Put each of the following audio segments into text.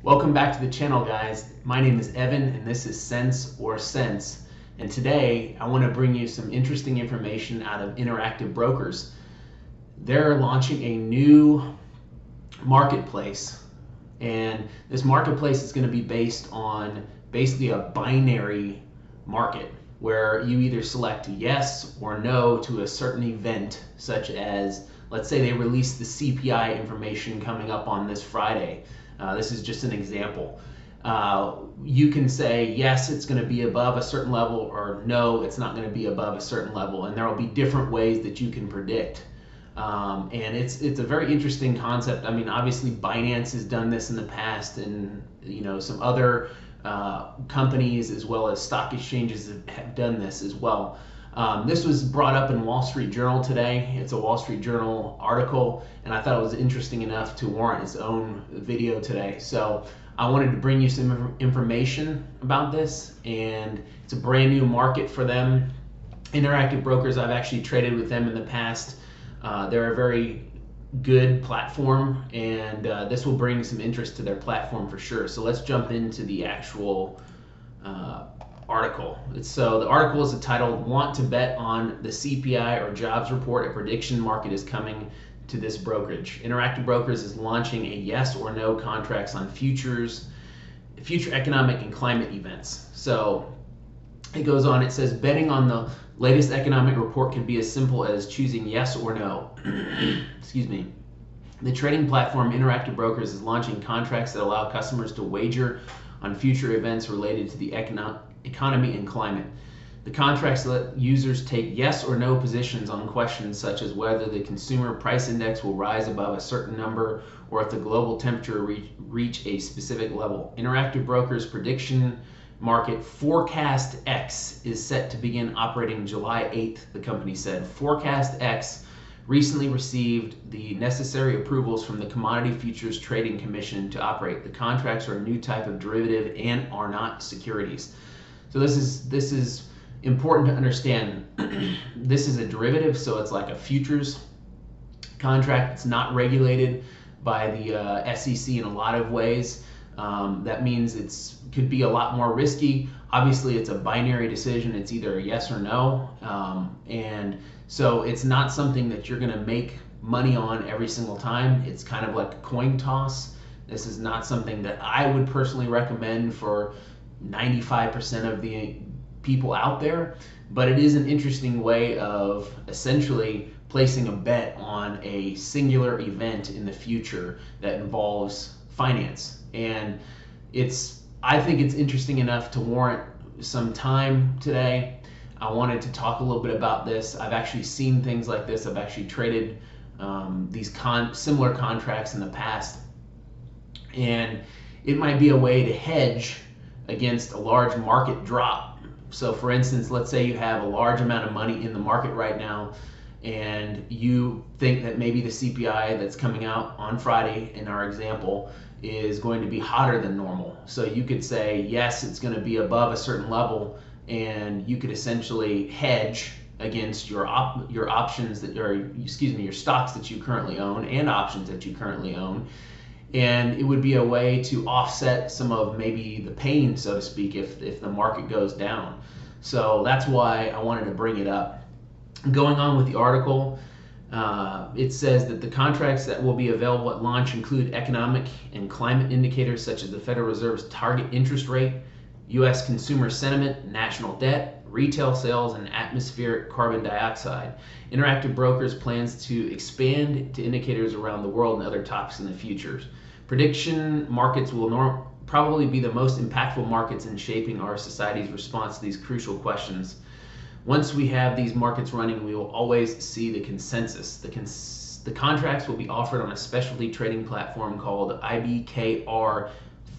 Welcome back to the channel, guys. My name is Evan and this is Sense or Sense. And today I want to bring you some interesting information out of Interactive Brokers. They're launching a new marketplace, and this marketplace is going to be based on basically a binary market where you either select yes or no to a certain event, such as, let's say they release the CPI information coming up on this Friday. This is just an example. You can say yes, it's going to be above a certain level, or no, it's not going to be above a certain level, and there will be different ways that you can predict. And it's a very interesting concept. I mean, obviously Binance has done this in the past, and some other companies as well as stock exchanges have done this as well. This was brought up in Wall Street Journal today. It's a Wall Street Journal article, and I thought it was interesting enough to warrant its own video today. So I wanted to bring you some information about this, and it's a brand new market for them. Interactive Brokers, I've actually traded with them in the past. They're a very good platform, and this will bring some interest to their platform for sure. So let's jump into the actual article. So the article is titled, "Want to Bet on the CPI or Jobs Report? A Prediction Market is Coming to This Brokerage." Interactive Brokers is launching a yes or no contracts on future economic and climate events. So it goes on, it says, betting on the latest economic report can be as simple as choosing yes or no. Excuse me. The trading platform Interactive Brokers is launching contracts that allow customers to wager on future events related to the economy and climate. The contracts let users take yes or no positions on questions such as whether the consumer price index will rise above a certain number or if the global temperature reach a specific level. Interactive Brokers prediction market FORECASTEX is set to begin operating July 8th, the company said. FORECASTEX recently received the necessary approvals from the Commodity Futures Trading Commission to operate. The contracts are a new type of derivative and are not securities. So this is important to understand. This is a derivative, so it's like a futures contract. It's not regulated by the SEC in a lot of ways. That means it could be a lot more risky. Obviously, it's a binary decision. It's either a yes or no. And so it's not something that you're going to make money on every single time. It's kind of like a coin toss. This is not something that I would personally recommend for 95% of the people out there, but it is an interesting way of essentially placing a bet on a singular event in the future that involves finance. And I think it's interesting enough to warrant some time today. I wanted to talk a little bit about this. I've actually seen things like this. I've actually traded these similar contracts in the past, and it might be a way to hedge against a large market drop. So for instance, let's say you have a large amount of money in the market right now, and you think that maybe the CPI that's coming out on Friday in our example is going to be hotter than normal. So you could say, yes, it's going to be above a certain level, and you could essentially hedge against your options that are, your stocks that you currently own and options that you currently own. And it would be a way to offset some of maybe the pain, so to speak, if the market goes down. So that's why I wanted to bring it up. Going on with the article, it says that the contracts that will be available at launch include economic and climate indicators such as the Federal Reserve's target interest rate, U.S. consumer sentiment, national debt, retail sales, and atmospheric carbon dioxide. Interactive Brokers plans to expand to indicators around the world and other topics in the future. Prediction markets will probably be the most impactful markets in shaping our society's response to these crucial questions. Once we have these markets running, we will always see the consensus. The contracts will be offered on a specialty trading platform called IBKR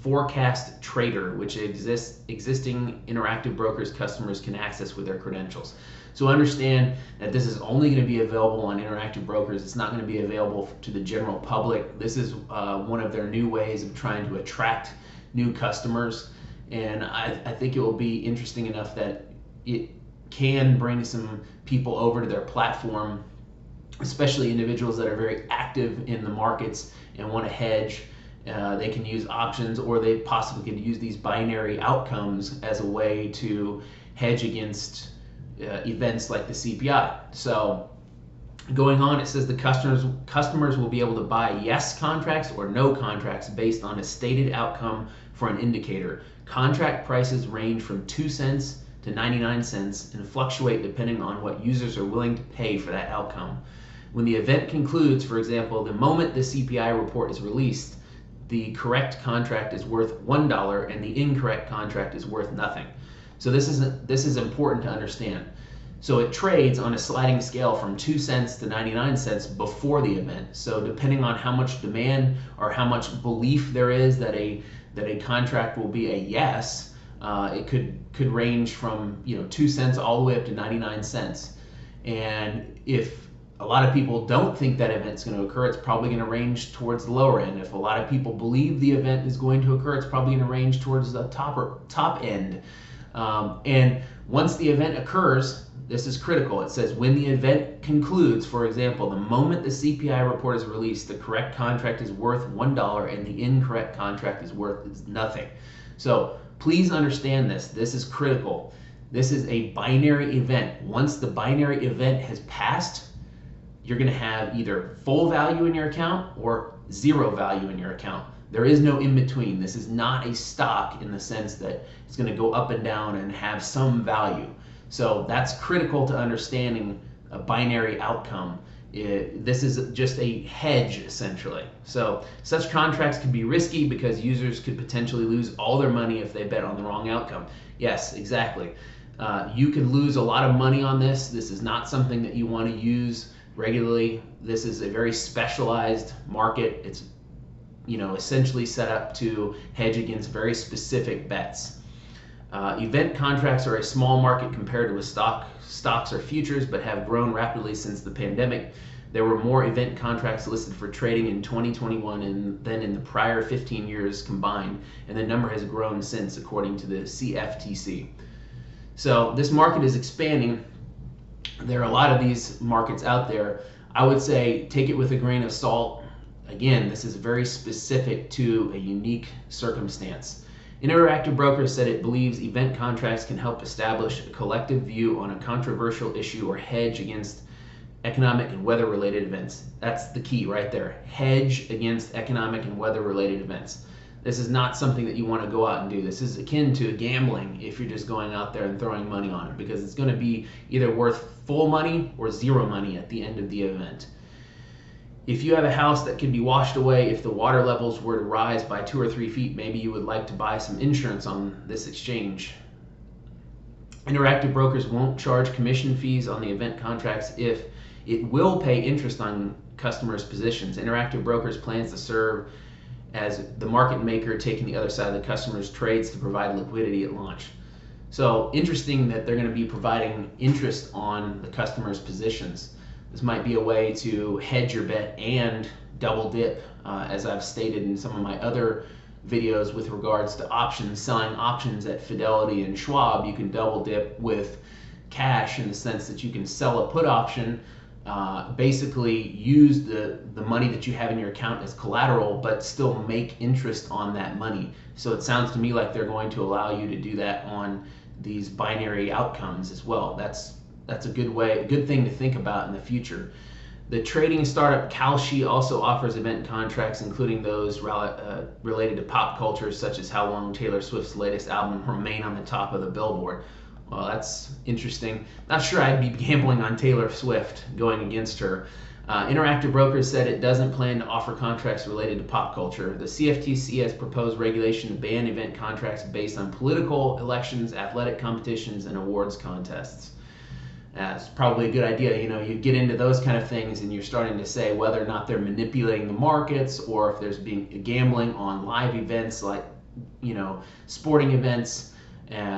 Forecast Trader, which existing Interactive Brokers customers can access with their credentials. So understand that this is only going to be available on Interactive Brokers. It's not going to be available to the general public. This is one of their new ways of trying to attract new customers, and I think it will be interesting enough that it can bring some people over to their platform, especially individuals that are very active in the markets and want to hedge They can use options, or they possibly could use these binary outcomes as a way to hedge against events like the CPI. So going on, it says the customers will be able to buy yes contracts or no contracts based on a stated outcome for an indicator. Contract prices range from 2 cents to 99 cents and fluctuate depending on what users are willing to pay for that outcome. When the event concludes, for example, the moment the CPI report is released, the correct contract is worth $1 and the incorrect contract is worth nothing. So this is important to understand. So it trades on a sliding scale from 2 cents to 99 cents before the event. So depending on how much demand or how much belief there is that a contract will be a yes, it could range from 2 cents all the way up to 99 cents. And if a lot of people don't think that event's going to occur, it's probably going to range towards the lower end. If a lot of people believe the event is going to occur, it's probably going to range towards the top end. And once the event occurs, this is critical. It says when the event concludes, for example, the moment the CPI report is released, the correct contract is worth $1 and the incorrect contract is worth nothing. So please understand this. This is critical. This is a binary event. Once the binary event has passed, you're going to have either full value in your account or zero value in your account. There is no in between. This is not a stock in the sense that it's going to go up and down and have some value. So that's critical to understanding a binary outcome. This is just a hedge, essentially. So such contracts can be risky because users could potentially lose all their money if they bet on the wrong outcome. Yes, exactly. You could lose a lot of money on this. This is not something that you want to use regularly. This is a very specialized market. It's essentially set up to hedge against very specific bets. Event contracts are a small market compared to stocks or futures, but have grown rapidly since the pandemic. There were more event contracts listed for trading in 2021 than in the prior 15 years combined, and the number has grown since, according to the CFTC. So this market is expanding. There are a lot of these markets out there. I would say take it with a grain of salt. Again, this is very specific to a unique circumstance. Interactive Brokers said it believes event contracts can help establish a collective view on a controversial issue or hedge against economic and weather-related events. That's the key right there. Hedge against economic and weather-related events. This is not something that you want to go out and do. This is akin to gambling if you're just going out there and throwing money on it, because it's going to be either worth full money or zero money at the end of the event. If you have a house that could be washed away if the water levels were to rise by 2 or 3 feet, maybe you would like to buy some insurance on this exchange. Interactive Brokers won't charge commission fees on the event contracts if it will pay interest on customers' positions. Interactive Brokers plans to serve as the market maker, taking the other side of the customer's trades to provide liquidity at launch. So interesting that they're going to be providing interest on the customer's positions. This might be a way to hedge your bet and double dip, as I've stated in some of my other videos with regards to options, selling options at Fidelity and Schwab. You can double dip with cash in the sense that you can sell a put option, basically use the money that you have in your account as collateral, but still make interest on that money. So it sounds to me like they're going to allow you to do that on these binary outcomes as well. That's a good thing to think about in the future. The trading startup Kalshi also offers event contracts, including those related to pop culture, such as how long Taylor Swift's latest album remain on the top of the Billboard. Well, that's interesting. Not sure I'd be gambling on Taylor Swift going against her. Interactive Brokers said it doesn't plan to offer contracts related to pop culture. The CFTC has proposed regulation to ban event contracts based on political elections, athletic competitions, and awards contests. It's probably a good idea. You get into those kind of things and you're starting to say whether or not they're manipulating the markets or if there's being gambling on live events like, sporting events.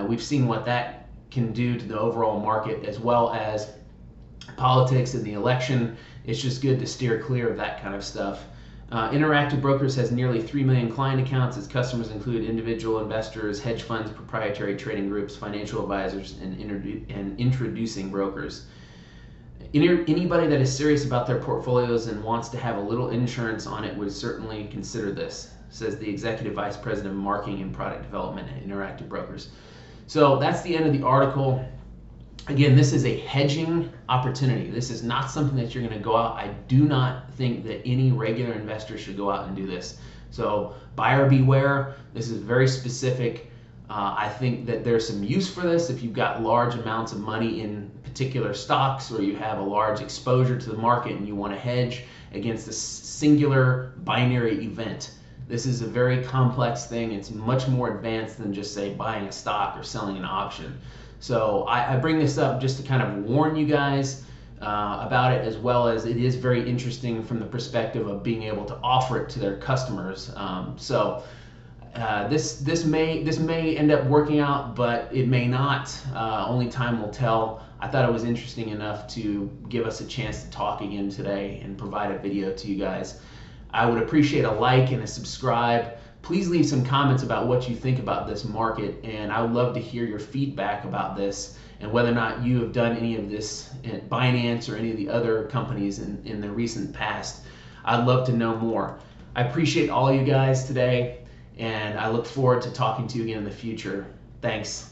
We've seen what that can do to the overall market, as well as politics and the election. It's just good to steer clear of that kind of stuff. Interactive Brokers has nearly 3 million client accounts. Its customers include individual investors, hedge funds, proprietary trading groups, financial advisors, and introducing brokers. Anybody that is serious about their portfolios and wants to have a little insurance on it would certainly consider this. says the Executive Vice President of Marketing and Product Development at Interactive Brokers. So that's the end of the article. Again, this is a hedging opportunity. This is not something that you're going to go out. I do not think that any regular investor should go out and do this. So buyer beware. This is very specific. I think that there's some use for this if you've got large amounts of money in particular stocks, or you have a large exposure to the market and you want to hedge against a singular binary event. This is a very complex thing. It's much more advanced than just, say, buying a stock or selling an option. So I bring this up just to kind of warn you guys about it, as well as it is very interesting from the perspective of being able to offer it to their customers. This may end up working out, but it may not. Only time will tell. I thought it was interesting enough to give us a chance to talk again today and provide a video to you guys. I would appreciate a like and a subscribe. Please leave some comments about what you think about this market, and I would love to hear your feedback about this and whether or not you have done any of this at Binance or any of the other companies in the recent past. I'd love to know more. I appreciate all you guys today, and I look forward to talking to you again in the future. Thanks.